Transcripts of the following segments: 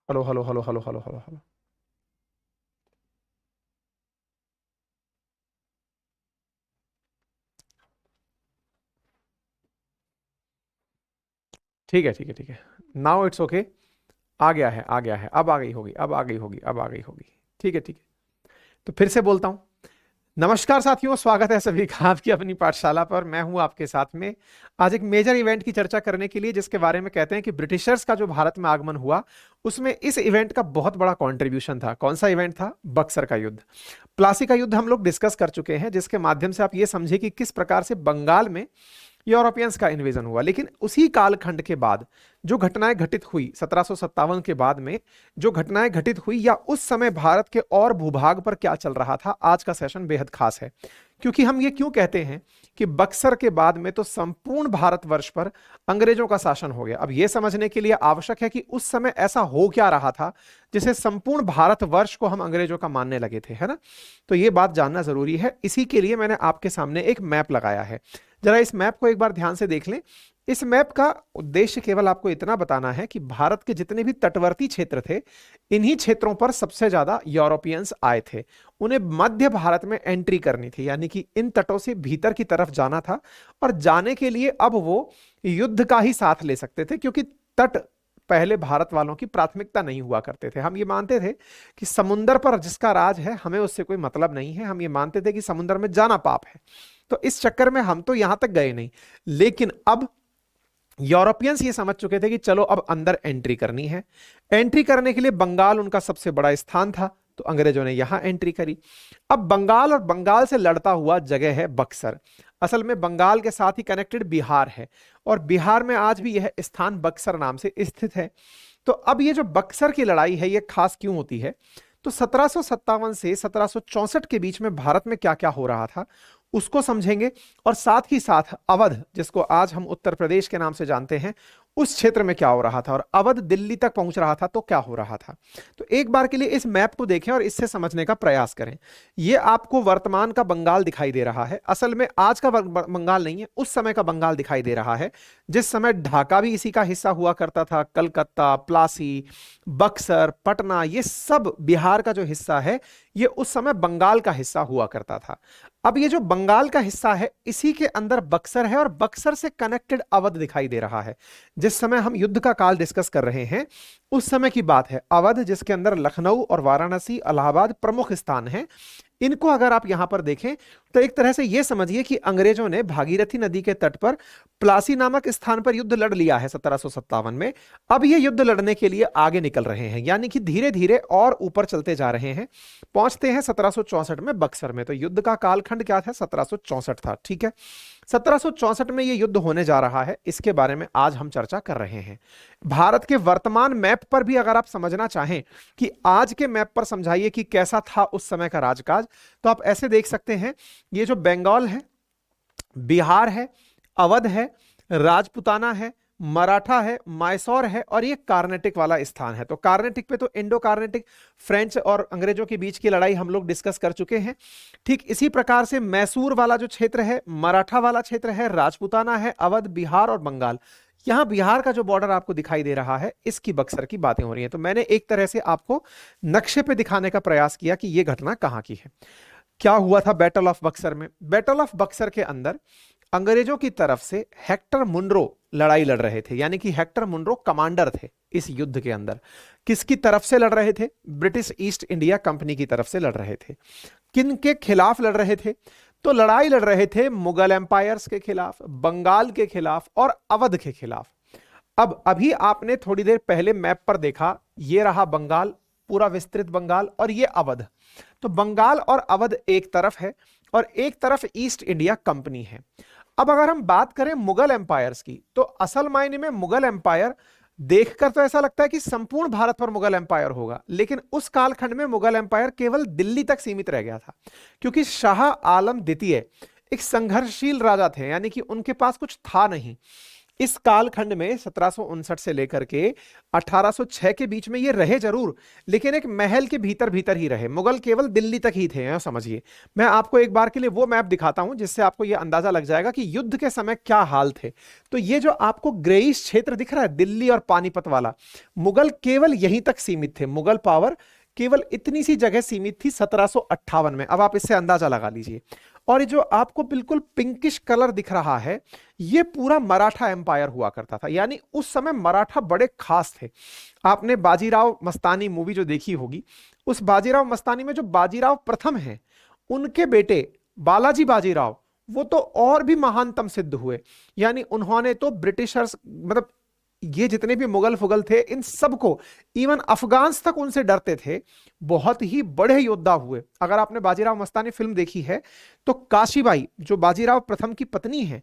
Hello hello hello hello hello hello hello. ठीक है ठीक है ठीक है। Now it's okay. आ गया है आ गया है, अब आ गई होगी, अब आ गई होगी, अब आ गई होगी। ठीक है ठीक है। तो फिर से बोलता हूं। नमस्कार साथियों, स्वागत है सभी का आपकी अपनी पाठशाला पर। मैं हूं आपके साथ में आज एक मेजर इवेंट की चर्चा करने के लिए, जिसके बारे में कहते हैं कि ब्रिटिशर्स का जो भारत में आगमन हुआ, उसमें इस इवेंट का बहुत बड़ा कंट्रीब्यूशन था। कौन सा इवेंट था? बक्सर का युद्ध। प्लासी का युद्ध हम लोग डिस्कस कर चुके हैं, जिसके माध्यम से आप ये समझे कि किस प्रकार से बंगाल में यूरोपियंस का इन्वेजन हुआ। लेकिन उसी कालखंड के बाद जो घटनाएं घटित हुई 1757 के बाद में, जो घटनाएं घटित हुई या उस समय भारत के और भूभाग पर क्या चल रहा था, आज का सेशन बेहद खास है। क्योंकि हम ये क्यों कहते हैं कि बक्सर के बाद में तो संपूर्ण भारतवर्ष पर अंग्रेजों का शासन हो गया। अब यह समझने के लिए आवश्यक है कि उस समय ऐसा हो क्या रहा था जिसे संपूर्ण भारतवर्ष को हम अंग्रेजों का मानने लगे थे, है ना। तो ये बात जानना जरूरी है। इसी के लिए मैंने आपके सामने एक मैप लगाया है। जरा इस मैप को एक बार ध्यान से देख लें। इस मैप का उद्देश्य केवल आपको इतना बताना है कि भारत के जितने भी तटवर्ती क्षेत्र थे, इन्हीं क्षेत्रों पर सबसे ज्यादा यूरोपियंस आए थे। उन्हें मध्य भारत में एंट्री करनी थी, यानी कि इन तटों से भीतर की तरफ जाना था। और जाने के लिए अब वो युद्ध का ही साथ ले सकते थे, क्योंकि तट पहले भारत वालों की प्राथमिकता नहीं हुआ करते थे। हम ये मानते थे कि समुंदर पर जिसका राज है, हमें उससे कोई मतलब नहीं है। हम ये मानते थे कि समुद्र में जाना पाप है। तो इस चक्कर में हम तो यहां तक गए नहीं। लेकिन अब यूरोपियंस ये समझ चुके थे कि चलो अब अंदर एंट्री करनी है। एंट्री करने के लिए बंगाल उनका सबसे बड़ा स्थान था, तो अंग्रेजों ने यहां एंट्री करी। अब बंगाल और बंगाल से लड़ता हुआ जगह है बक्सर। असल में बंगाल के साथ ही कनेक्टेड बिहार है, और बिहार में आज भी यह स्थान बक्सर नाम से स्थित है। तो अब ये जो बक्सर की लड़ाई है, ये खास क्यों होती है? तो 1757 से 1764 के बीच में भारत में क्या क्या हो रहा था, उसको समझेंगे। और साथ ही साथ अवध, जिसको आज हम उत्तर प्रदेश के नाम से जानते हैं, उस क्षेत्र में क्या हो रहा था, और अवध दिल्ली तक पहुंच रहा था तो क्या हो रहा था। तो एक बार के लिए इस मैप को देखें और इससे समझने का प्रयास करें। यह आपको वर्तमान का बंगाल दिखाई दे रहा है। असल में आज का बंगाल नहीं है, उस समय का बंगाल दिखाई दे रहा है, जिस समय ढाका भी इसी का हिस्सा हुआ करता था। कलकत्ता, प्लासी, बक्सर, पटना, ये सब बिहार का जो हिस्सा है, ये उस समय बंगाल का हिस्सा हुआ करता था। अब ये जो बंगाल का हिस्सा है, इसी के अंदर बक्सर है, और बक्सर से कनेक्टेड अवध दिखाई दे रहा है। जिस समय हम युद्ध का काल डिस्कस कर रहे हैं, उस समय की बात है। अवध, जिसके अंदर लखनऊ और वाराणसी, इलाहाबाद प्रमुख स्थान है। इनको अगर आप यहां पर देखें, तो एक तरह से यह समझिए कि अंग्रेजों ने भागीरथी नदी के तट पर प्लासी नामक स्थान पर युद्ध लड़ लिया है 1757 में। अब ये युद्ध लड़ने के लिए आगे निकल रहे हैं, यानी कि धीरे धीरे और ऊपर चलते जा रहे हैं। पहुंचते हैं 1764 में बक्सर में। तो युद्ध का कालखंड क्या था? 1764 था, ठीक है। 1764 में यह युद्ध होने जा रहा है, इसके बारे में आज हम चर्चा कर रहे हैं। भारत के वर्तमान मैप पर भी अगर आप समझना चाहें कि आज के मैप पर समझाइए कि कैसा था उस समय का राजकाज, तो आप ऐसे देख सकते हैं। ये जो बंगाल है, बिहार है, अवध है, राजपुताना है, मराठा है, मैसूर है, और ये कार्नेटिक वाला स्थान है। तो कार्नेटिक पे तो इंडो कार्नेटिक, फ्रेंच और अंग्रेजों के बीच की लड़ाई हम लोग डिस्कस कर चुके हैं। ठीक इसी प्रकार से मैसूर वाला जो क्षेत्र है, मराठा वाला क्षेत्र है, राजपुताना है, अवध, बिहार और बंगाल। यहां बिहार का जो बॉर्डर आपको दिखाई दे रहा है, इसकी बक्सर की बातें हो रही हैं। तो मैंने एक तरह से आपको नक्शे पे दिखाने का प्रयास किया कि यह घटना कहां की है। क्या हुआ था बैटल ऑफ बक्सर में? बैटल ऑफ बक्सर के अंदर अंग्रेजों की तरफ से हेक्टर मुनरो लड़ाई लड़ रहे थे, यानी कि हेक्टर मुनरो कमांडर थे इस युद्ध के अंदर। किसकी तरफ से लड़ रहे थे? ब्रिटिश ईस्ट इंडिया कंपनी की तरफ से लड़ रहे थे। किन के खिलाफ लड़ रहे थे? तो लड़ाई लड़ रहे थे मुगल एम्पायर्स के खिलाफ, बंगाल के खिलाफ और अवध के खिलाफ। अब अभी आपने थोड़ी देर पहले मैप पर देखा, ये रहा बंगाल, पूरा विस्तृत बंगाल, और ये अवध। तो बंगाल और अवध एक तरफ है, और एक तरफ ईस्ट इंडिया कंपनी है। अब अगर हम बात करें मुगल एम्पायर्स की, तो असल मायने में मुगल एम्पायर देखकर तो ऐसा लगता है कि संपूर्ण भारत पर मुगल एम्पायर होगा, लेकिन उस कालखंड में मुगल एम्पायर केवल दिल्ली तक सीमित रह गया था। क्योंकि शाह आलम द्वितीय एक संघर्षशील राजा थे, यानी कि उनके पास कुछ था नहीं। इस कालखंड में 1759 से लेकर के 1806 के बीच में ये रहे जरूर, लेकिन एक महल के भीतर भीतर ही रहे। मुगल केवल दिल्ली तक ही थे, समझिए। मैं आपको एक बार के लिए वो मैप दिखाता हूं जिससे आपको ये अंदाजा लग जाएगा कि युद्ध के समय क्या हाल थे। तो ये जो आपको ग्रेइश क्षेत्र दिख रहा है, दिल्ली और पानीपत वाला, मुगल केवल यहीं तक सीमित थे। मुगल पावर केवल इतनी सी जगह सीमित थी 1758 में। अब आप इससे अंदाजा लगा लीजिए। और ये जो आपको बिल्कुल पिंकिश कलर दिख रहा है, ये पूरा मराठा एम्पायर हुआ करता था। यानी उस समय मराठा बड़े खास थे। आपने बाजीराव मस्तानी मूवी जो देखी होगी, उस बाजीराव मस्तानी में जो बाजीराव प्रथम हैं, उनके बेटे बालाजी बाजीराव, वो तो और भी महानतम सिद्ध हुए। यानी उन्होंने तो ब्रिटिशर्स, मतलब ये जितने भी मुगल फुगल थे, इन सबको, इवन अफगान्स तक उनसे डरते थे। बहुत ही बड़े योद्धा हुए। अगर आपने बाजीराव मस्तानी फिल्म देखी है तो काशीबाई जो बाजीराव प्रथम की पत्नी है,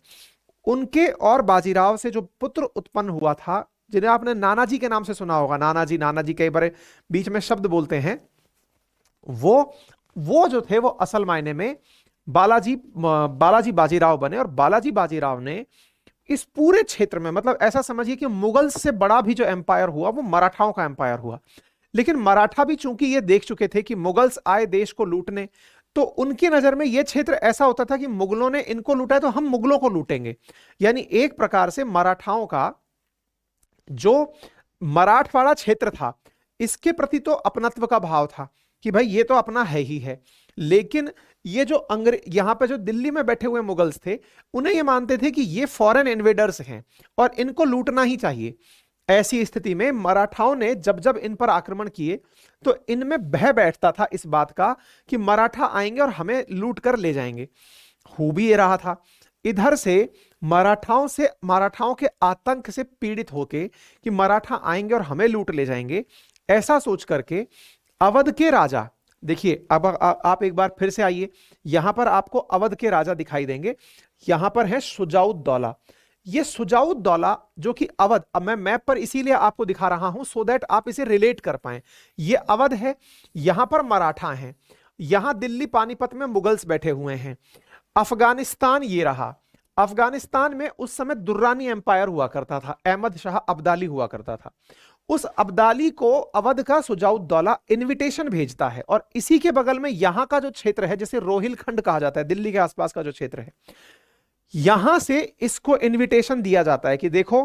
उनके और बाजीराव से जो पुत्र उत्पन्न हुआ था, जिन्हें आपने नानाजी के नाम से सुना होगा, नानाजी नानाजी कई बार बीच में शब्द बोलते हैं, वो जो थे वो असल मायने में बालाजी बाजीराव बने। और बालाजी बाजीराव ने इस पूरे क्षेत्र में, मतलब ऐसा समझिए कि मुगल से बड़ा भी जो एम्पायर हुआ वो मराठाओं का एम्पायर हुआ। लेकिन मराठा भी चूंकि ये देख चुके थे कि मुगल्स आए देश को लूटने, तो उनकी नजर में ये क्षेत्र ऐसा होता था कि मुगलों ने इनको लूटा है तो हम मुगलों को लूटेंगे। यानी एक प्रकार से मराठाओं का जो मराठवाड़ा क्षेत्र था, इसके प्रति तो अपनत्व का भाव था कि भाई ये तो अपना है ही है। लेकिन ये जो अंग्रेज यहां पे जो दिल्ली में बैठे हुए मुगल्स थे, उन्हें ये मानते थे कि ये फॉरेन इन्वेडर्स हैं और इनको लूटना ही चाहिए। ऐसी स्थिति में मराठाओं ने जब जब इन पर आक्रमण किए तो इनमें भय बैठता था इस बात का कि मराठा आएंगे और हमें लूट कर ले जाएंगे। हो भी ये रहा था। इधर से मराठाओं के आतंक से पीड़ित होके कि मराठा आएंगे और हमें लूट ले जाएंगे, ऐसा सोच करके अवध के राजा, देखिए अब आप एक बार फिर से आइए, यहां पर आपको अवध के राजा दिखाई देंगे। यहां पर है शुजाउद्दौला। ये शुजाउद्दौला जो कि अवध, अब मैं मैप पर इसीलिए आपको दिखा रहा हूं सो दैट आप इसे रिलेट कर पाए। ये अवध है, यहां पर मराठा हैं, यहां दिल्ली पानीपत में मुगल्स बैठे हुए हैं। अफगानिस्तान ये रहा। अफगानिस्तान में उस समय दुर्रानी एम्पायर हुआ करता था, अहमद शाह अब्दाली हुआ करता था। उस अब्दाली को अवध का शुजाउद्दौला इनविटेशन भेजता है और इसी के बगल में यहां का जो क्षेत्र है, जिसे रोहिलखंड कहा जाता है, दिल्ली के आसपास का जो क्षेत्र है, यहां से इसको इनविटेशन दिया जाता है कि देखो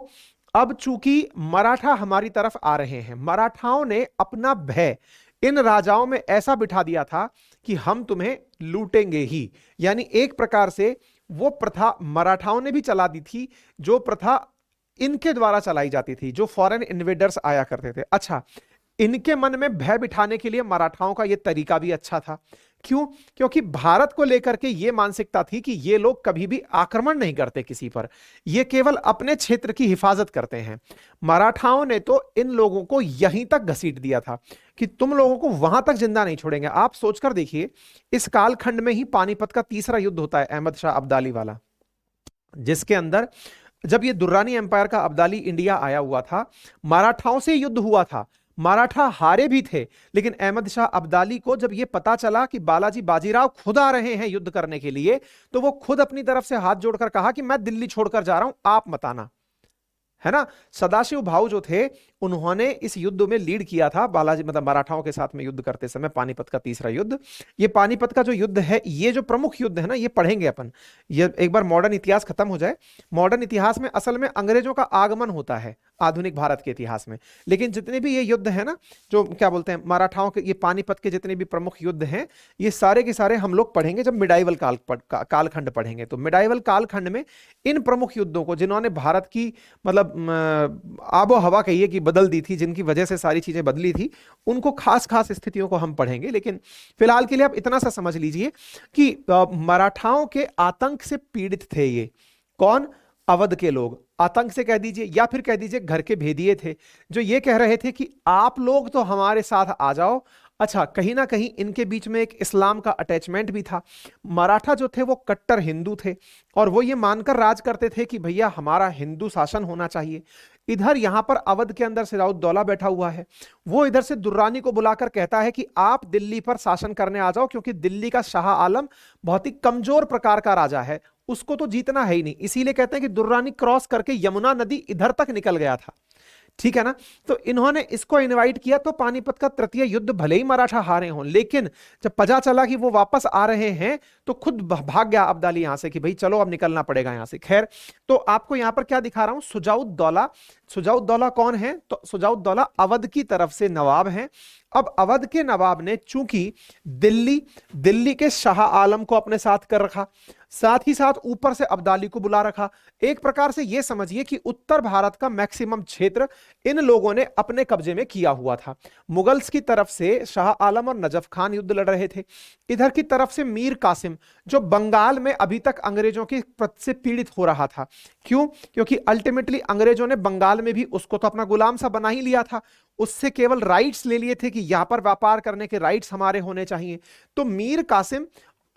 अब चूंकि मराठा हमारी तरफ आ रहे हैं, मराठाओं ने अपना भय इन राजाओं में ऐसा बिठा दिया था कि हम तुम्हें लूटेंगे ही। यानी एक प्रकार से वो प्रथा मराठाओं ने भी चला दी थी, जो प्रथा इनके द्वारा चलाई जाती थी, जो फॉरेन इन्वेडर्स आया करते थे। अच्छा, इनके मन में भय बिठाने के लिए मराठाओं का यह तरीका भी अच्छा था। क्यों? क्योंकि भारत को लेकर के यह मानसिकता थी कि ये लोग कभी भी आक्रमण नहीं करते किसी पर, ये केवल अपने क्षेत्र की हिफाजत करते हैं। मराठाओं ने तो इन लोगों को यहीं तक घसीट दिया था कि तुम लोगों को वहां तक जिंदा नहीं छोड़ेंगे। आप सोचकर देखिए, इस कालखंड में ही पानीपत का तीसरा युद्ध होता है, अहमद शाह अब्दाली वाला, जिसके अंदर जब ये दुर्रानी एम्पायर का अब्दाली इंडिया आया हुआ था, मराठाओं से युद्ध हुआ था। मराठा हारे भी थे, लेकिन अहमद शाह अब्दाली को जब यह पता चला कि बालाजी बाजीराव खुद आ रहे हैं युद्ध करने के लिए, तो वो खुद अपनी तरफ से हाथ जोड़कर कहा कि मैं दिल्ली छोड़कर जा रहा हूं, आप मत आना, है ना। सदाशिव भाऊ जो थे, उन्होंने इस युद्ध में लीड किया था बालाजी, मतलब मराठाओं के साथ में युद्ध करते समय, पानीपत का तीसरा युद्ध। ये पानीपत का जो युद्ध है, ये जो प्रमुख युद्ध है ना, ये पढ़ेंगे अपन। ये एक बार मॉडर्न इतिहास खत्म हो जाए, मॉडर्न इतिहास में असल में अंग्रेजों का आगमन होता है आधुनिक भारत के इतिहास में। लेकिन जितने भी ये युद्ध है ना, जो क्या बोलते हैं मराठाओं के, ये पानीपत के जितने भी प्रमुख युद्ध हैं, ये सारे के सारे हम लोग पढ़ेंगे जब मिडाइवल कालखंड पढ़ेंगे। तो मिडाइवल कालखंड में इन प्रमुख युद्धों को, जिन्होंने भारत की मतलब आबो हवा कहिए कि बदल दी थी, जिनकी वजह से सारी चीजें बदली थी, उनको खास खास स्थितियों को हम पढ़ेंगे। लेकिन फिलहाल के लिए आप इतना सा समझ लीजिए कि मराठाओं के आतंक से पीड़ित थे ये कौन? अवध के लोग। आतंक से कह दीजिए या फिर कह दीजिए घर के भेदिए थे, जो ये कह रहे थे कि आप लोग तो हमारे साथ आ जाओ। अच्छा, कहीं ना कहीं इनके बीच में एक इस्लाम का अटैचमेंट भी था। मराठा जो थे वो कट्टर हिंदू थे और वो ये मानकर राज करते थे कि भैया हमारा हिंदू शासन होना चाहिए। इधर यहां पर अवध के अंदर सिराउद्दौला बैठा हुआ है, वो इधर से दुर्रानी को बुलाकर कहता है कि आप दिल्ली पर शासन करने आ जाओ, क्योंकि दिल्ली का शाह आलम बहुत ही कमजोर प्रकार का राजा है, उसको तो जीतना है ही नहीं, इसीलिए कहते हैं कि दुर्रानी क्रॉस करके यमुना नदी इधर तक निकल गया था, ठीक है ना। तो इन्होंने इसको इनवाइट किया, तो पानीपत का तृतीय युद्ध भले ही मराठा हारे हों, लेकिन जब पता चला कि वो वापस आ रहे हैं तो खुद भाग गया अब्दाली यहां से कि भाई चलो अब निकलना पड़ेगा यहां से। खैर, तो आपको यहां पर क्या दिखा रहा हूं, सुजाउद्दौला। सुजाउद्दौला कौन है, तो सुजाउद्दौला अवध की तरफ से नवाब हैं। अब अवध के नवाब ने चूंकि दिल्ली के शाह आलम को अपने साथ कर रखा, साथ ही साथ ऊपर से अब्दाली को बुला रखा। एक प्रकार से यह समझिए कि उत्तर भारत का मैक्सिमम क्षेत्र इन लोगों ने अपने कब्जे में किया हुआ था। मुगल्स की तरफ से शाह आलम और नजफ खान युद्ध लड़ रहे थे, इधर की तरफ से मीर कासिम जो बंगाल में अभी तक अंग्रेजों की से पीड़ित हो रहा था। क्यों, क्योंकि अल्टीमेटली अंग्रेजों ने बंगाल में भी उसको तो अपना गुलाम सा बना ही लिया था, उससे केवल राइट्स ले लिए थे कि यहां पर व्यापार करने के राइट्स हमारे होने चाहिए। तो मीर कासिम,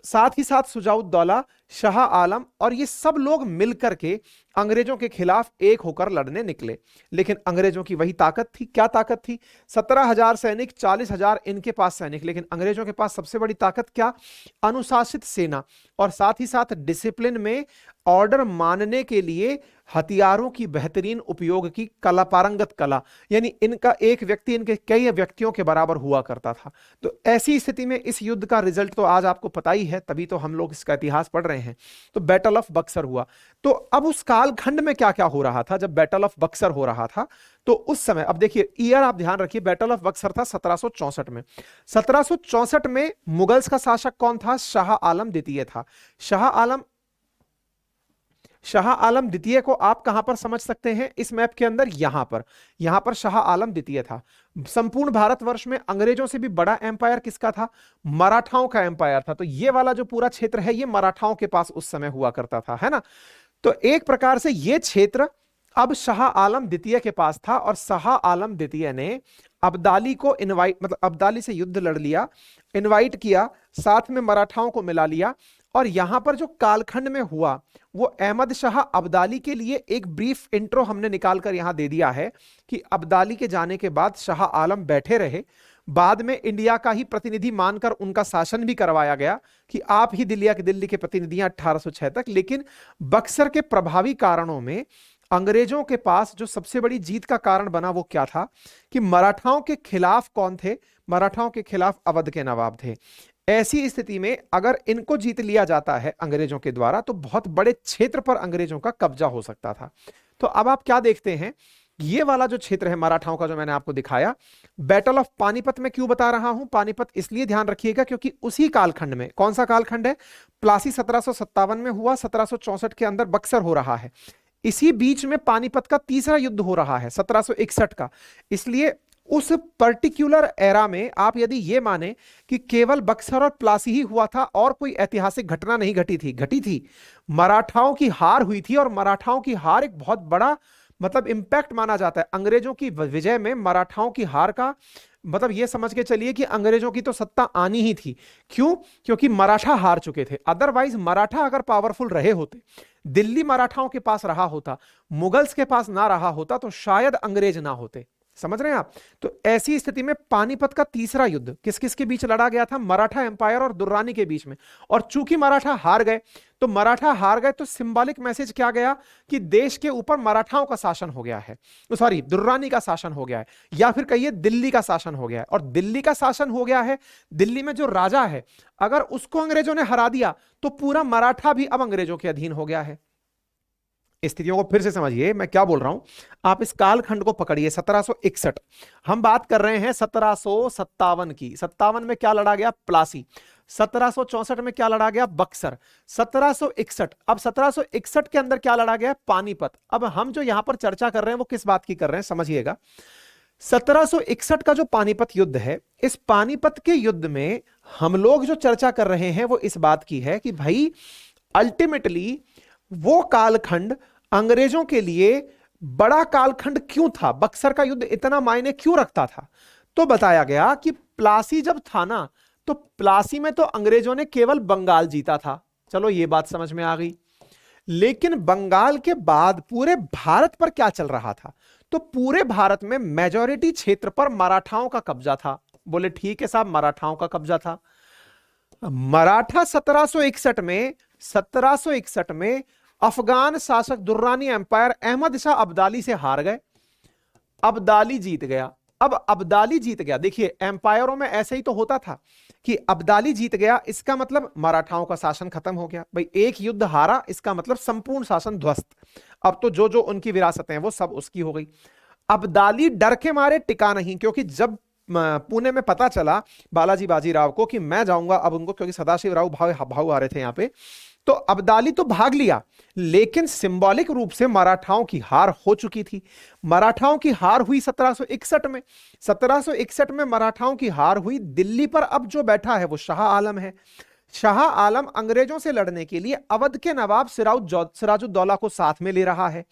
साथ ही साथ सुजाउद्दौला, शाह आलम और ये सब लोग मिलकर के अंग्रेजों के खिलाफ एक होकर लड़ने निकले। लेकिन अंग्रेजों की वही ताकत थी, क्या ताकत थी, 17,000 सैनिक, 40,000 इनके पास सैनिक, लेकिन अंग्रेजों के पास सबसे बड़ी ताकत क्या, अनुशासित सेना और साथ ही साथ डिसिप्लिन में ऑर्डर मानने के लिए हथियारों की बेहतरीन उपयोग की कला, पारंगत कला, यानी इनका एक व्यक्ति इनके कई व्यक्तियों के बराबर हुआ करता था। तो ऐसी स्थिति में इस युद्ध का रिजल्ट तो आज आपको पता ही है, तभी तो हम लोग इसका इतिहास पढ़ रहे हैं। तो बैटल ऑफ बक्सर हुआ। तो अब उस कालखंड में क्या क्या हो रहा था जब बैटल ऑफ बक्सर हो रहा था, तो उस समय अब देखिए ईयर आप ध्यान रखिए, बैटल ऑफ बक्सर था 1764 में। 1764 में मुगल्स का शासक कौन था, शाह आलम द्वितीय था। शाह आलम द्वितीय को आप कहां पर समझ सकते हैं इस मैप के अंदर, यहां पर शाह आलम द्वितीय था। संपूर्ण भारतवर्ष में अंग्रेजों से भी बड़ा एम्पायर किसका था, मराठाओं का एम्पायर था। तो ये वाला जो पूरा क्षेत्र है ये मराठाओं के पास उस समय हुआ करता था, है ना। तो एक प्रकार से ये क्षेत्र अब शाह आलम द्वितीय के पास था और शाह आलम द्वितीय ने अब्दाली को इनवाइट, मतलब अब्दाली से युद्ध लड़ लिया, इनवाइट किया, साथ में मराठाओं को मिला लिया। और यहां पर जो कालखंड में हुआ वो अहमद शाह अब्दाली के लिए एक ब्रीफ इंट्रो हमने निकालकर यहां दे दिया है कि अब्दाली के जाने के बाद शाह आलम बैठे रहे, बाद में इंडिया का ही प्रतिनिधि मानकर उनका शासन भी करवाया गया कि आप ही दिल्ली के प्रतिनिधि हैं 1806 तक। लेकिन बक्सर के प्रभावी कारणों में अंग्रेजों के पास जो सबसे बड़ी जीत का कारण बना वो क्या था कि मराठाओं के खिलाफ कौन थे, मराठाओं के खिलाफ अवध के नवाब थे। ऐसी स्थिति में अगर इनको जीत लिया जाता है अंग्रेजों के द्वारा तो बहुत बड़े क्षेत्र पर अंग्रेजों का कब्जा हो सकता था। तो अब आप क्या देखते हैं, ये वाला जो क्षेत्र है मराठाओं का जो मैंने आपको दिखाया, बैटल ऑफ पानीपत में क्यों बता रहा हूं, पानीपत इसलिए ध्यान रखिएगा क्योंकि उसी कालखंड में, कौन सा कालखंड है, प्लासी 1757 में हुआ, 1764 के अंदर बक्सर हो रहा है, इसी बीच में पानीपत का तीसरा युद्ध हो रहा है 1761 का। इसलिए उस पर्टिकुलर एरा में आप यदि ये माने कि केवल बक्सर और प्लासी ही हुआ था और कोई ऐतिहासिक घटना नहीं घटी थी, मराठाओं की हार हुई थी। और मराठाओं की हार एक बहुत बड़ा मतलब इंपैक्ट माना जाता है। अंग्रेजों की विजय में मराठाओं की हार का मतलब ये समझ के चलिए कि अंग्रेजों की तो सत्ता आनी ही थी। क्यों, क्योंकि मराठा हार चुके थे। अदरवाइज मराठा अगर पावरफुल रहे होते, दिल्ली मराठाओं के पास रहा होता, मुगल्स के पास ना रहा होता, तो शायद अंग्रेज ना होते। समझ रहे हैं आप। तो ऐसी स्थिति में पानीपत का तीसरा युद्ध किस किस के बीच लड़ा गया था, मराठा एम्पायर और दुर्रानी के बीच में। और चूंकि मराठा हार गए तो सिंबॉलिक मैसेज क्या गया कि देश के ऊपर मराठाओं का शासन हो गया है, सॉरी दुर्रानी का शासन हो गया है, या फिर कहिए दिल्ली का शासन हो गया है। और दिल्ली का शासन हो गया है, दिल्ली में जो राजा है अगर उसको अंग्रेजों ने हरा दिया तो पूरा मराठा भी अब अंग्रेजों के अधीन हो गया है। स्थितियों को फिर से समझिए, मैं क्या बोल रहा हूं, आप इस कालखंड को पकड़िए। 1761 हम बात कर रहे हैं 1757 की। 57 में क्या लड़ा गया, प्लासी। 1764 में क्या लड़ा गया, बक्सर। 1761, अब 1761 के अंदर क्या लड़ा गया, पानीपत। अब हम जो यहां पर चर्चा कर रहे हैं वो किस बात की कर रहे हैं समझिएगा। 1761 का जो पानीपत युद्ध है, इस पानीपत के युद्ध में हम लोग जो चर्चा कर रहे हैं वो इस बात की है कि भाई अल्टीमेटली वो कालखंड अंग्रेजों के लिए बड़ा कालखंड क्यों था, बक्सर का युद्ध इतना मायने क्यों रखता था। तो बताया गया कि प्लासी जब था ना, तो प्लासी में तो अंग्रेजों ने केवल बंगाल जीता था, चलो ये बात समझ में आ गई। लेकिन बंगाल के बाद पूरे भारत पर क्या चल रहा था, तो पूरे भारत में मेजॉरिटी क्षेत्र पर मराठाओं का कब्जा था। बोले ठीक है साहब, मराठाओं का कब्जा था। मराठा 1761 में 1761 में अफगान शासक दुर्रानी एम्पायर अहमद शाह अब्दाली से हार गए। अब्दाली जीत गया। अब अब्दाली जीत गया, देखिए एम्पायरों में ऐसे ही तो होता था कि अब्दाली जीत गया, इसका मतलब मराठाओं का शासन खत्म हो गया। भाई एक युद्ध हारा, इसका मतलब संपूर्ण शासन ध्वस्त। अब तो जो जो उनकी विरासतें हैं वो सब उसकी हो गई। अब्दाली डर के मारे टिका नहीं, क्योंकि जब पुणे में पता चला बालाजी बाजीराव को कि मैं जाऊंगा अब उनको, क्योंकि सदाशिव राव भाऊ आ रहे थे यहां पे, तो अब्दाली तो भाग लिया, लेकिन सिंबॉलिक रूप से मराठाओं की हार हो चुकी थी। मराठाओं की हार हुई 1761 में। 1761 में मराठाओं की हार हुई। दिल्ली पर अब जो बैठा है वो शाह आलम है। शाह आलम अंग्रेजों से लड़ने के लिए अवध के नवाब सिराजुद्दौला को साथ में ले रहा है।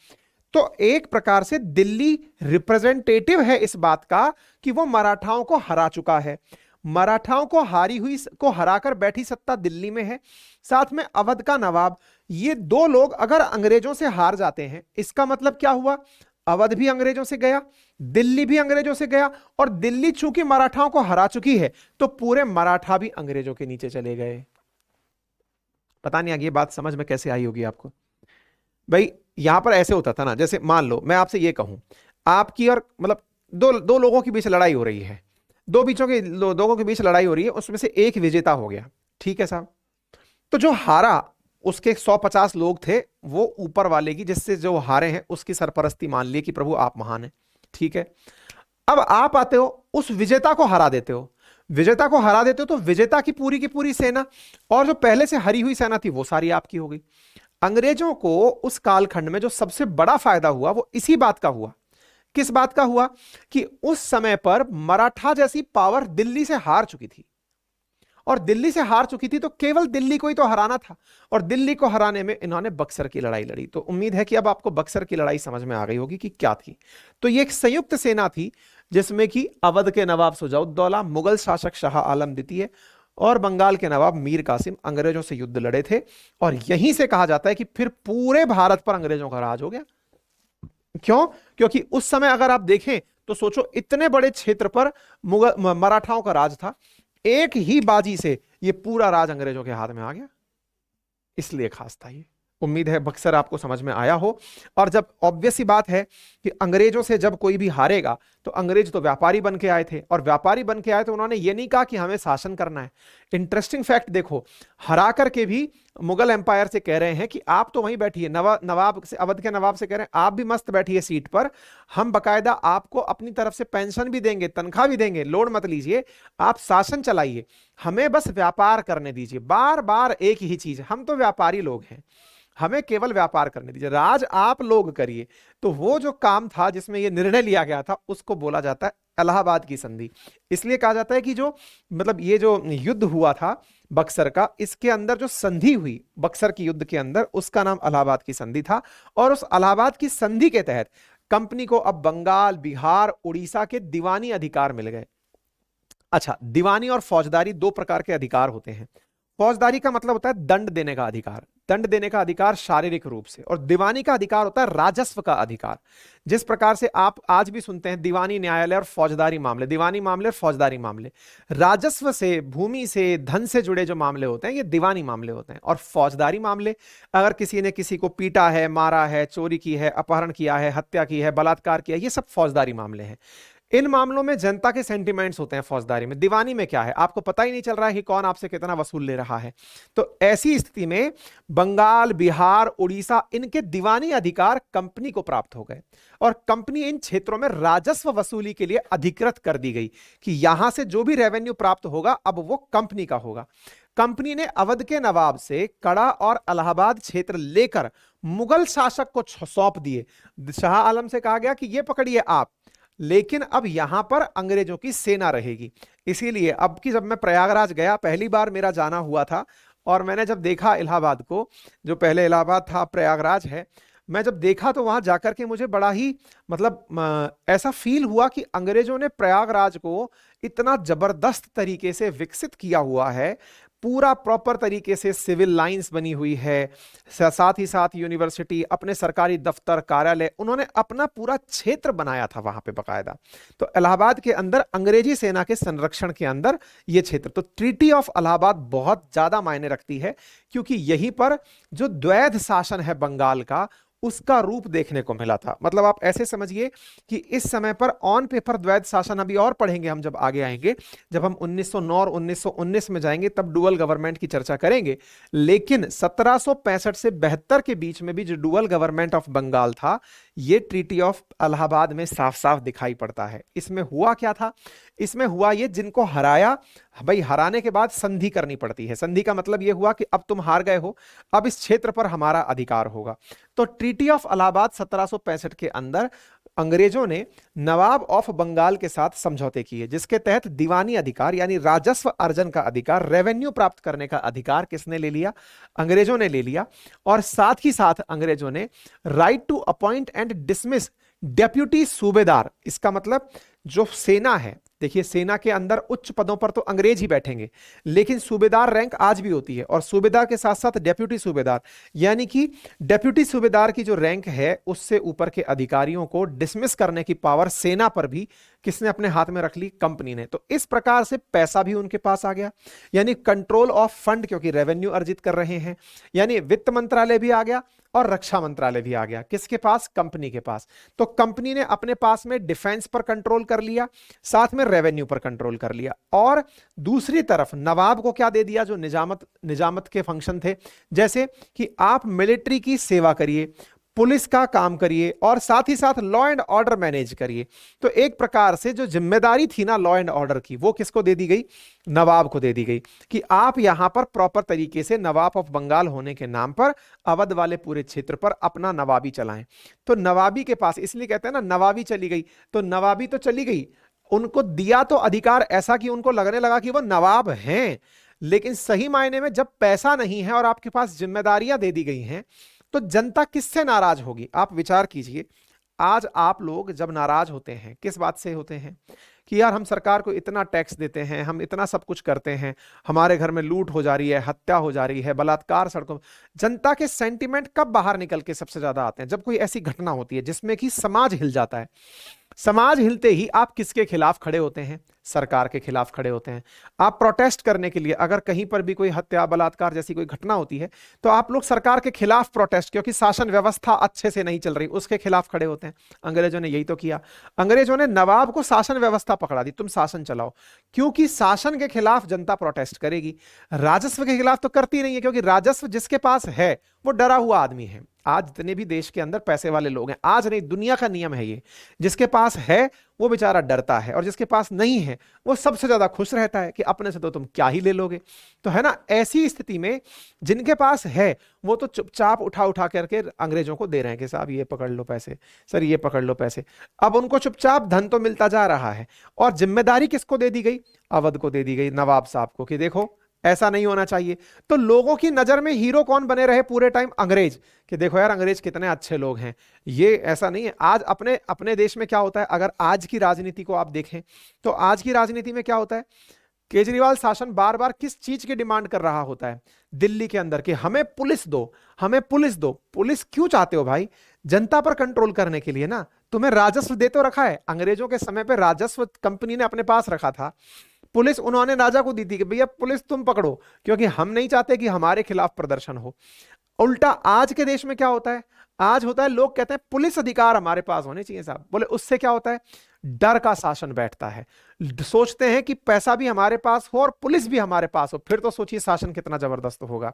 तो एक प्रकार से दिल्ली रिप्रेजेंटेटिव है इस बात का कि वो मराठाओं को हरा चुका है। मराठाओं को हराकर बैठी सत्ता दिल्ली में है, साथ में अवध का नवाब। ये दो लोग अगर अंग्रेजों से हार जाते हैं, इसका मतलब क्या हुआ? अवध भी अंग्रेजों से गया, दिल्ली भी अंग्रेजों से गया, और दिल्ली चूंकि मराठाओं को हरा चुकी है तो पूरे मराठा भी अंग्रेजों के नीचे चले गए। पता नहीं आगे ये बात समझ में कैसे आई होगी आपको। भाई यहां पर ऐसे होता था ना, जैसे मान लो मैं आपसे ये कहूं, आपकी और मतलब दो लोगों के बीच लड़ाई हो रही है, लोगों के बीच लड़ाई हो रही है, उसमें से एक विजेता हो गया, ठीक है साहब। तो जो हारा उसके 150 लोग थे, वो ऊपर वाले की, जिससे जो हारे हैं उसकी सरपरस्ती मान ली कि प्रभु आप महान हैं, ठीक है। अब आप आते हो, उस विजेता को हरा देते हो। विजेता को हरा देते हो तो विजेता की पूरी सेना और जो पहले से हरी हुई सेना थी वो सारी आपकी हो गई। अंग्रेजों को उस कालखंड में जो सबसे बड़ा फायदा हुआ वो इसी बात का हुआ। किस बात का हुआ? कि उस समय पर मराठा जैसी पावर दिल्ली से हार चुकी थी, और दिल्ली से हार चुकी थी तो केवल दिल्ली को ही तो हराना था, और दिल्ली को हराने में इन्होंने बक्सर की लड़ाई लड़ी। तो उम्मीद है कि अब आपको बक्सर की लड़ाई समझ में आ गई होगी कि क्या थी। तो ये एक संयुक्त सेना थी जिसमें कि अवध के नवाब सुजाउद्दौला, मुगल शासक शाह आलम द्वितीय और बंगाल के नवाब मीर कासिम अंग्रेजों से युद्ध लड़े थे। और यहीं से कहा जाता है कि फिर पूरे भारत पर अंग्रेजों का राज हो गया। क्यों? क्योंकि उस समय अगर आप देखें तो सोचो, इतने बड़े क्षेत्र पर मराठाओं का राज था, एक ही बाजी से ये पूरा राज अंग्रेजों के हाथ में आ गया, इसलिए खास था ये। उम्मीद है बक्सर आपको समझ में आया हो। और जब ऑब्वियस सी बात है कि अंग्रेजों से जब कोई भी हारेगा, तो अंग्रेज तो व्यापारी बन के आए थे, और व्यापारी बन के आए तो उन्होंने ये नहीं कहा कि हमें शासन करना है। इंटरेस्टिंग फैक्ट देखो, हरा करके भी मुगल एम्पायर से कह रहे हैं कि आप तो वहीं बैठिए, नवाब से, अवध के नवाब से कह रहे हैं आप भी मस्त बैठिए सीट पर, हम बकायदा आपको अपनी तरफ से पेंशन भी देंगे, तनख्वाह भी देंगे, लोड मत लीजिए, आप शासन चलाइए, हमें बस व्यापार करने दीजिए। बार बार एक ही चीज, हम तो व्यापारी लोग हैं, हमें केवल व्यापार करने दीजिए, राज आप लोग करिए। तो वो जो काम था जिसमें ये निर्णय लिया गया था उसको बोला जाता है इलाहाबाद की संधि। इसलिए कहा जाता है कि जो मतलब ये जो युद्ध हुआ था बक्सर का, इसके अंदर जो संधि हुई बक्सर की युद्ध के अंदर, उसका नाम इलाहाबाद की संधि था। और उस इलाहाबाद की संधि के तहत कंपनी को अब बंगाल, बिहार, उड़ीसा के दीवानी अधिकार मिल गए। अच्छा, दीवानी और फौजदारी दो प्रकार के अधिकार होते हैं। फौजदारी का मतलब होता है दंड देने का अधिकार, दंड देने का अधिकार शारीरिक रूप से, और दीवानी का अधिकार होता है राजस्व का अधिकार। जिस प्रकार से आप आज भी सुनते हैं दीवानी न्यायालय और फौजदारी मामले, दीवानी मामले और फौजदारी मामले, राजस्व से, भूमि से, धन से जुड़े जो मामले होते हैं ये दीवानी मामले होते हैं। और फौजदारी मामले, अगर किसी ने किसी को पीटा है, मारा है, चोरी की है, अपहरण किया है, हत्या की है, बलात्कार किया है, ये सब फौजदारी मामले हैं। इन मामलों में जनता के सेंटिमेंट्स होते हैं फौजदारी में। दीवानी में क्या है, आपको पता ही नहीं चल रहा है कि कौन आपसे कितना वसूल ले रहा है। तो ऐसी स्थिति में बंगाल, बिहार, उड़ीसा, इनके दीवानी अधिकार कंपनी को प्राप्त हो गए, और कंपनी इन क्षेत्रों में राजस्व वसूली के लिए अधिकृत कर दी गई कि यहां से जो भी रेवेन्यू प्राप्त होगा अब वो कंपनी का होगा। कंपनी ने अवध के नवाब से कड़ा और इलाहाबाद क्षेत्र लेकर मुगल शासक को सौंप दिए। शाह आलम से कहा गया कि ये पकड़िए आप, लेकिन अब यहां पर अंग्रेजों की सेना रहेगी। इसीलिए अब की जब मैं प्रयागराज गया, पहली बार मेरा जाना हुआ था, और मैंने जब देखा इलाहाबाद को, जो पहले इलाहाबाद था प्रयागराज है, मैं जब देखा तो वहां जाकर के मुझे बड़ा ही मतलब ऐसा फील हुआ कि अंग्रेजों ने प्रयागराज को इतना जबरदस्त तरीके से विकसित किया हुआ है। पूरा प्रॉपर तरीके से सिविल लाइंस बनी हुई है, साथ ही साथ यूनिवर्सिटी, अपने सरकारी दफ्तर, कार्यालय, उन्होंने अपना पूरा क्षेत्र बनाया था वहां पे बकायदा। तो इलाहाबाद के अंदर अंग्रेजी सेना के संरक्षण के अंदर ये क्षेत्र, तो ट्रीटी ऑफ इलाहाबाद बहुत ज्यादा मायने रखती है, क्योंकि यहीं पर जो द्वैध शासन है बंगाल का, उसका रूप देखने को मिला था। मतलब आप ऐसे समझिए कि इस समय पर ऑन पेपर द्वैध शासन, अभी और पढ़ेंगे हम जब आगे आएंगे, जब हम 1909 और 1919 में जाएंगे तब डुअल गवर्नमेंट की चर्चा करेंगे। लेकिन 1765 से 72 के बीच में भी जो डुअल गवर्नमेंट ऑफ बंगाल था, ये ट्रीटी ऑफ इलाहाबाद में साफ साफ दिखाई पड़ता है। इसमें हुआ क्या था? इसमें हुआ ये, जिनको हराया, भाई हराने के बाद संधि करनी पड़ती है। संधि का मतलब ये हुआ कि अब तुम हार गए हो, अब इस क्षेत्र पर हमारा अधिकार होगा। तो ट्रीटी ऑफ इलाहाबाद 1765 के अंदर अंग्रेजों ने नवाब ऑफ बंगाल के साथ समझौते किए, जिसके तहत दीवानी अधिकार यानी राजस्व अर्जन का अधिकार, रेवेन्यू प्राप्त करने का अधिकार किसने ले लिया? अंग्रेजों ने ले लिया। और साथ ही साथ अंग्रेजों ने right to appoint and dismiss deputy सूबेदार, इसका मतलब जो सेना है, देखिए सेना के अंदर उच्च पदों पर तो अंग्रेज ही बैठेंगे, लेकिन सूबेदार रैंक आज भी होती है, और सूबेदार के साथ साथ डेप्यूटी सूबेदार, यानी कि डेप्यूटी सूबेदार की जो रैंक है उससे ऊपर के अधिकारियों को डिसमिस करने की पावर सेना पर भी किसने अपने हाथ में रख ली? कंपनी ने। तो इस प्रकार से पैसा भी उनके पास आ गया, यानी कंट्रोल ऑफ फंड, क्योंकि रेवेन्यू अर्जित कर रहे हैं, यानी वित्त मंत्रालय भी आ गया और रक्षा मंत्रालय भी आ गया। किसके पास? कंपनी के पास। तो कंपनी ने अपने पास में डिफेंस पर कंट्रोल कर लिया, साथ में रेवेन्यू पर कंट्रोल कर लिया, और दूसरी तरफ नवाब को क्या दे दिया? जो निजामत के फंक्शन थे, जैसे कि आप मिलिट्री की सेवा करिए, पुलिस का काम करिए, और साथ ही साथ लॉ एंड ऑर्डर मैनेज करिए। तो एक प्रकार से जो जिम्मेदारी थी ना लॉ एंड ऑर्डर की, वो किसको दे दी गई? नवाब को दे दी गई, कि आप यहां पर प्रॉपर तरीके से नवाब ऑफ बंगाल होने के नाम पर अवध वाले पूरे क्षेत्र पर अपना नवाबी चलाएं। तो नवाबी के पास, इसलिए कहते हैं ना नवाबी चली गई, तो नवाबी तो चली गई, उनको दिया तो अधिकार ऐसा कि उनको लगने लगा कि वो नवाब हैं, लेकिन सही मायने में जब पैसा नहीं है और आपके पास जिम्मेदारियां दे दी गई हैं, तो जनता किससे नाराज होगी? आप विचार कीजिए, आज आप लोग जब नाराज होते हैं, किस बात से होते हैं? कि यार हम सरकार को इतना टैक्स देते हैं, हम इतना सब कुछ करते हैं, हमारे घर में लूट हो जा रही है, हत्या हो जा रही है, बलात्कार सड़कों। जनता के सेंटिमेंट कब बाहर निकल के सबसे ज्यादा आते हैं? जब कोई ऐसी घटना होती है जिसमें कि समाज हिल जाता है। समाज हिलते ही आप किसके खिलाफ खड़े होते हैं? सरकार के खिलाफ खड़े होते हैं। आप प्रोटेस्ट करने के लिए, अगर कहीं पर भी कोई हत्या बलात्कार जैसी कोई घटना होती है, तो आप लोग सरकार के खिलाफ प्रोटेस्ट, क्योंकि शासन व्यवस्था अच्छे से नहीं चल रही, उसके खिलाफ खड़े होते हैं। अंग्रेजों ने यही तो किया। अंग्रेजों ने नवाब को शासन व्यवस्था पकड़ा दी, तुम शासन चलाओ, क्योंकि शासन के खिलाफ जनता प्रोटेस्ट करेगी। राजस्व के खिलाफ तो करती नहीं है, क्योंकि राजस्व जिसके पास है वो डरा हुआ आदमी है। आज जितने भी देश के अंदर पैसे वाले लोग हैं, आज नहीं दुनिया का नियम है ये, जिसके पास है वो बेचारा डरता है, और जिसके पास नहीं है वो सबसे ज्यादा खुश रहता है कि अपने से तो तुम क्या ही ले लोगे। तो है ना, ऐसी स्थिति में जिनके पास है वो तो चुपचाप उठा उठा करके अंग्रेजों को दे रहे हैं कि साहब ये पकड़ लो पैसे, सर ये पकड़ लो पैसे। अब उनको चुपचाप धन तो मिलता जा रहा है, और जिम्मेदारी किसको दे दी गई? अवध को दे दी गई, नवाब साहब को, कि देखो ऐसा नहीं होना चाहिए। तो लोगों की नजर में हीरो कौन बने रहे पूरे टाइम? अंग्रेज, कि देखो यार अंग्रेज कितने अच्छे लोग हैं। ये ऐसा नहीं है। आज अपने अपने देश में क्या होता है, अगर आज की राजनीति को आप देखें तो आज की राजनीति में क्या होता है? केजरीवाल शासन बार बार किस चीज की डिमांड कर रहा होता है दिल्ली के अंदर, कि हमें पुलिस दो, हमें पुलिस दो। पुलिस क्यों चाहते हो भाई? जनता पर कंट्रोल करने के लिए ना। तुम्हें राजस्व दे तो रखा है, अंग्रेजों के समय पे राजस्व कंपनी ने अपने पास रखा था, पुलिस उन्होंने राजा को दी थी कि भैया पुलिस तुम पकड़ो, क्योंकि हम नहीं चाहते कि हमारे खिलाफ प्रदर्शन हो। उल्टा आज के देश में क्या होता है? आज होता है लोग कहते हैं पुलिस अधिकार हमारे पास होने चाहिए साहब। बोले उससे क्या होता है? डर का शासन बैठता है। सोचते हैं कि पैसा भी हमारे पास हो और पुलिस भी हमारे पास हो, फिर तो सोचिए शासन कितना जबरदस्त होगा।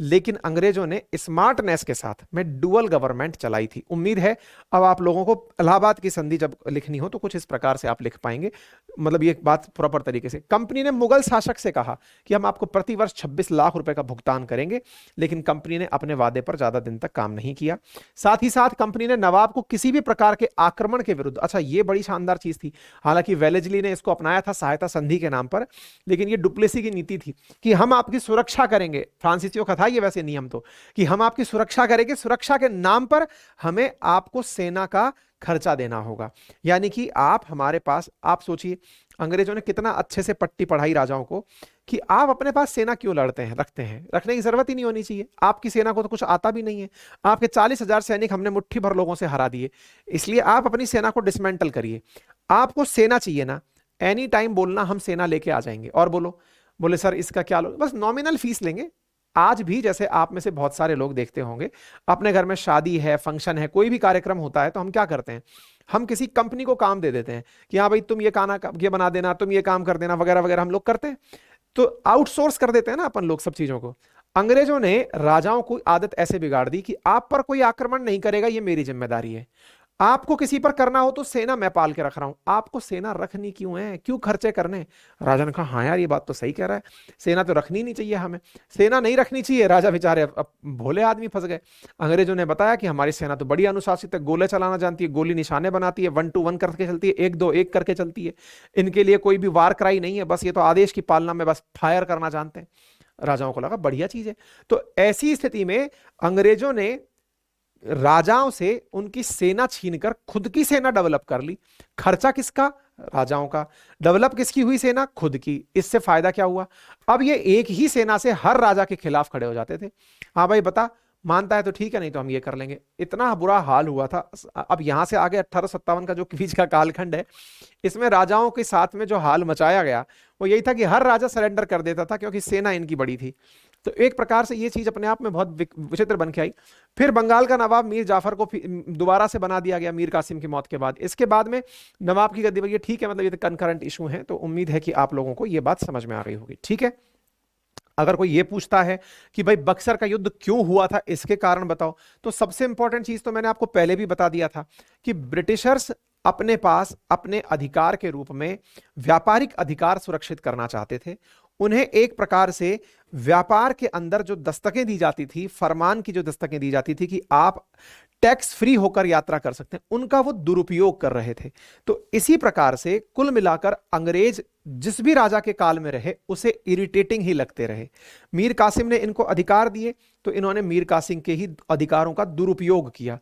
लेकिन अंग्रेजों ने स्मार्टनेस के साथ में डुअल गवर्नमेंट चलाई थी। उम्मीद है अब आप लोगों को इलाहाबाद की संधि जब लिखनी हो तो कुछ इस प्रकार से आप लिख पाएंगे, मतलब ये बात प्रॉपर तरीके से। कंपनी ने मुगल शासक से कहा कि हम आपको प्रतिवर्ष 26 लाख रुपए का भुगतान करेंगे, लेकिन कंपनी ने अपने वादे पर ज्यादा दिन तक काम नहीं किया। साथ ही साथ कंपनी ने नवाब को किसी भी प्रकार के आक्रमण के विरुद्ध, अच्छा ये बड़ी शानदार चीज थी, हालांकि वेलेस्ली ने इसको अपनाया था सहायता संधि के नाम पर, लेकिन ये डुप्लेसी की नीति थी कि हम आपकी सुरक्षा करेंगे। फ्रांसीसियों का था ये वैसे नियम तो, कि हम आपकी सुरक्षा करेंगे, सुरक्षा के नाम पर हमें आपको सेना का खर्चा देना होगा। यानी कि आप हमारे पास, आप सोचिए अंग्रेजों ने कितना अच्छे से पट्टी पढ़ाई राजाओं को कि आप अपने पास सेना क्यों लड़ते हैं, रखते हैं, रखने की जरूरत ही नहीं होनी चाहिए, आपकी सेना को तो कुछ आता भी नहीं है, आपके 40,000 सैनिक हमने मुट्ठी भर लोगों से हरा दिए, इसलिए आप अपनी सेना को डिसमेंटल करिए। आपको सेना चाहिए ना, एनी टाइम बोलना हम सेना लेके आ जाएंगे, और बोले सर इसका क्या लो, बस नॉमिनल फीस लेंगे। आज भी जैसे आप में से बहुत सारे लोग देखते होंगे, अपने घर में शादी है, फंक्शन है, कोई भी कार्यक्रम होता है, तो हम क्या करते हैं, हम किसी कंपनी को काम दे देते हैं कि हाँ भाई तुम ये बना देना, तुम ये काम कर देना, वगैरह वगैरह हम लोग करते हैं, तो आउटसोर्स कर देते हैं ना अपन लोग सब चीजों को। अंग्रेजों ने राजाओं को आदत ऐसे बिगाड़ दी कि आप पर कोई आक्रमण नहीं करेगा, ये मेरी जिम्मेदारी है, आपको किसी पर करना हो तो सेना मैं पाल के रख रहा हूं, आपको सेना रखनी क्यों है, क्यों खर्चे करने। राजा ने कहा हाँ यार ये बात तो सही कह रहा है, सेना तो रखनी नहीं चाहिए, हमें सेना नहीं रखनी चाहिए। राजा बेचारे अब भोले आदमी फंस गए। अंग्रेजों ने बताया कि हमारी सेना तो बड़ी अनुशासित है, गोले चलाना जानती है, गोली निशाने बनाती है, 1 to 1 करके चलती है, 1-2-1 करके चलती है, इनके लिए कोई भी वार क्राई नहीं है, बस ये तो आदेश की पालना में बस फायर करना जानते हैं। राजाओं को लगा बढ़िया चीज है। तो ऐसी स्थिति में अंग्रेजों ने राजाओं से उनकी सेना छीनकर खुद की सेना डेवलप कर ली। खर्चा किसका, राजाओं का। डेवलप किसकी हुई, सेना खुद की। इससे फायदा क्या हुआ, अब ये एक ही सेना से हर राजा के खिलाफ खड़े हो जाते थे। हाँ भाई बता, मानता है तो ठीक है, नहीं तो हम ये कर लेंगे। इतना बुरा हाल हुआ था। अब यहां से आगे 1857 का जो बीच का कालखंड है, इसमें राजाओं के साथ में जो हाल मचाया गया वो यही था कि हर राजा सरेंडर कर देता था, क्योंकि सेना इनकी बड़ी थी। तो एक प्रकार से ये चीज अपने आप में बहुत विचित्र बन के आई। फिर बंगाल का नवाब मीर जाफर को दोबारा से बना दिया गया मीर कासिम की मौत के बाद। इसके बाद में नवाब की गद्दी पर, ये ठीक है, मतलब ये तो कंकरेंट इशू है, तो उम्मीद है कि आप लोगों को ये बात समझ में आ गई होगी। ठीक है, अगर कोई ये पूछता है कि भाई बक्सर का युद्ध क्यों हुआ था, इसके कारण बताओ, तो सबसे इंपॉर्टेंट चीज तो मैंने आपको पहले भी बता दिया था कि ब्रिटिशर्स अपने पास अपने अधिकार के रूप में व्यापारिक अधिकार सुरक्षित करना चाहते थे। उन्हें एक प्रकार से व्यापार के अंदर जो दस्तकें दी जाती थी, फरमान की जो दस्तकें दी जाती थी कि आप टैक्स फ्री होकर यात्रा कर सकते हैं, उनका वो दुरुपयोग कर रहे थे। तो इसी प्रकार से कुल मिलाकर अंग्रेज जिस भी राजा के काल में रहे उसे इरिटेटिंग ही लगते रहे। मीर कासिम ने इनको अधिकार दिए, तो इन्होंने मीर कासिम के ही अधिकारों का दुरुपयोग किया।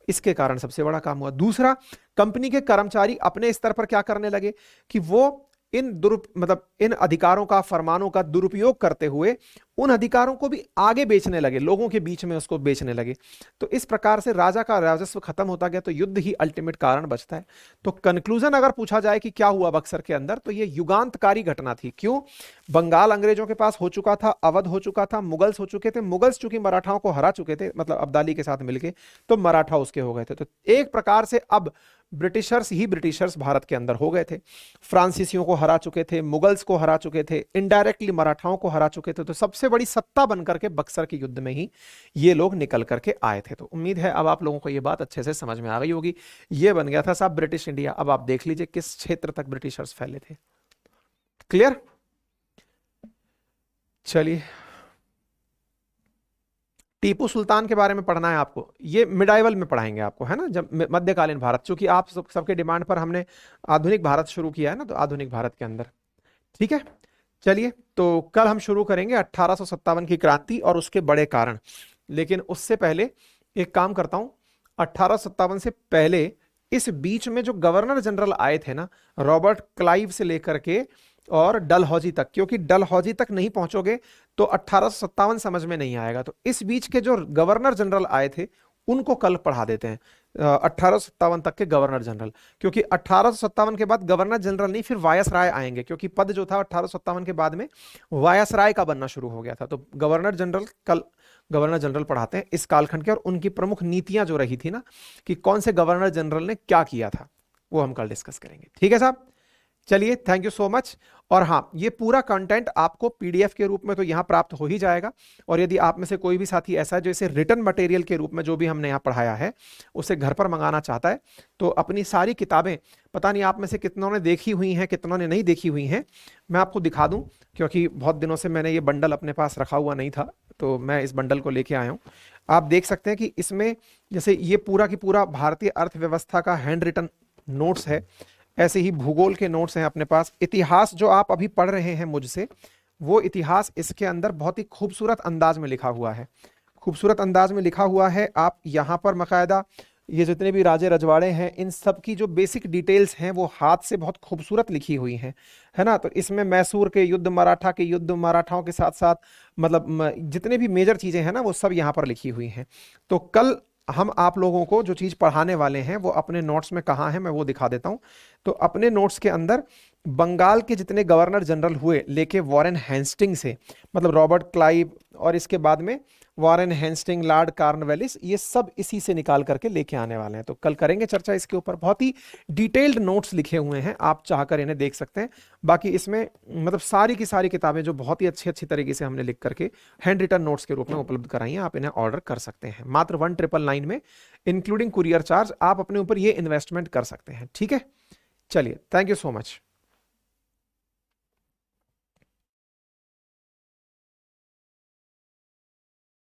इसके कारण सबसे बड़ा काम हुआ। दूसरा, कंपनी के कर्मचारी अपने स्तर पर क्या करने लगे कि वो इन अधिकारों का, फरमानों का दुरुपयोग करते हुए उन अधिकारों को भी आगे बेचने लगे, लोगों के बीच में उसको बेचने लगे। तो इस प्रकार से राजा का राजस्व खत्म होता गया, तो युद्ध ही अल्टीमेट कारण बचता है। तो कंक्लूजन अगर पूछा जाए कि क्या हुआ बक्सर के अंदर, तो ये युगांतकारी घटना थी। क्यों, बंगाल अंग्रेजों के पास हो चुका था, अवध हो चुका था, मुगल्स हो चुके थे। मुगल्स चूंकि मराठाओं को हरा चुके थे, मतलब अब्दाली के साथ मिलके, तो मराठा उसके हो गए थे। तो एक प्रकार से अब ब्रिटिशर्स भारत के अंदर हो गए थे। फ्रांसीसियों को हरा चुके थे, मुगल्स को हरा चुके थे, इनडायरेक्टली मराठाओं को हरा चुके थे। तो सबसे बड़ी सत्ता बनकर के बक्सर के युद्ध में ही ये लोग निकल करके आए थे। तो उम्मीद है अब आप लोगों को ये बात अच्छे से समझ में आ गई होगी। ये बन गया था साहब ब्रिटिश इंडिया। अब आप देख लीजिए किस क्षेत्र तक ब्रिटिशर्स फैले थे। क्लियर? चलिए, टीपू सुल्तान के बारे में पढ़ना है आपको, ये मिडाइवल में पढ़ाएंगे आपको, है ना, जब मध्यकालीन भारत, चूंकि आप सबके डिमांड पर हमने आधुनिक भारत शुरू किया है ना, तो आधुनिक भारत के अंदर। ठीक है, चलिए, तो कल हम शुरू करेंगे 1857 की क्रांति और उसके बड़े कारण। लेकिन उससे पहले एक काम करता हूं, 1857 से पहले इस बीच में जो गवर्नर जनरल आए थे ना, रॉबर्ट क्लाइव से लेकर के और डलहौजी तक, क्योंकि डलहौजी तक नहीं पहुंचोगे तो 1857 समझ में नहीं आएगा। तो इस बीच के जो गवर्नर जनरल आए थे उनको कल पढ़ा देते हैं, 1857 तक के गवर्नर जनरल। क्योंकि 1857 के बाद गवर्नर जनरल नहीं, फिर वायसराय आएंगे, क्योंकि पद जो था 1857 के बाद में वायसराय का बनना शुरू हो गया था। तो गवर्नर जनरल कल गवर्नर जनरल पढ़ाते हैं इस कालखंड के, और उनकी प्रमुख नीतियां जो रही थी ना, कि कौन से गवर्नर जनरल ने क्या किया था, वो हम कल डिस्कस करेंगे। ठीक है साहब, चलिए, थैंक यू सो मच। और हाँ, ये पूरा कंटेंट आपको पीडीएफ के रूप में तो यहाँ प्राप्त हो ही जाएगा। और यदि आप में से कोई भी साथी ऐसा है जो इसे रिटन मटेरियल के रूप में जो भी हमने यहाँ पढ़ाया है उसे घर पर मंगाना चाहता है, तो अपनी सारी किताबें, पता नहीं आप में से कितनों ने देखी हुई हैं, कितनों ने नहीं देखी हुई हैं, मैं आपको दिखा दूं, क्योंकि बहुत दिनों से मैंने ये बंडल अपने पास रखा हुआ नहीं था, तो मैं इस बंडल को लेके आया हूँ। आप देख सकते हैं कि इसमें जैसे ये पूरा की पूरा भारतीय अर्थव्यवस्था का हैंड रिटन नोट्स है, ऐसे ही भूगोल के नोट्स हैं अपने पास। इतिहास जो आप अभी पढ़ रहे हैं मुझसे, वो इतिहास इसके अंदर बहुत ही खूबसूरत अंदाज में लिखा हुआ है, खूबसूरत अंदाज में लिखा हुआ है। आप यहाँ पर बाकायदा ये जितने भी राजे रजवाड़े हैं इन सब की जो बेसिक डिटेल्स हैं वो हाथ से बहुत खूबसूरत लिखी हुई हैं, है ना। तो इसमें मैसूर के युद्ध, मराठा के युद्ध, मराठाओं के साथ साथ मतलब जितने भी मेजर चीजें हैं ना वो सब यहाँ पर लिखी हुई हैं। तो कल हम आप लोगों को जो चीज पढ़ाने वाले हैं वो अपने नोट्स में कहाँ है मैं वो दिखा देता हूँ। तो अपने नोट्स के अंदर बंगाल के जितने गवर्नर जनरल हुए लेके वॉरेन हेस्टिंग से, मतलब रॉबर्ट क्लाइव और इसके बाद में वॉरेन हेस्टिंग, लॉर्ड कॉर्नवालिस, ये सब इसी से निकाल करके लेके आने वाले हैं। तो कल करेंगे चर्चा इसके ऊपर। बहुत ही डिटेल्ड नोट्स लिखे हुए हैं, आप चाहकर इन्हें देख सकते हैं। बाकी इसमें मतलब सारी की सारी किताबें जो बहुत ही अच्छी अच्छी तरीके से हमने लिख करके हैंड रिटन नोट्स के रूप में उपलब्ध कराई हैं, आप इन्हें ऑर्डर कर सकते हैं मात्र 1999 में, इंक्लूडिंग कुरियर चार्ज। आप अपने ऊपर ये इन्वेस्टमेंट कर सकते हैं, ठीक है। चलिए, थैंक यू सो मच।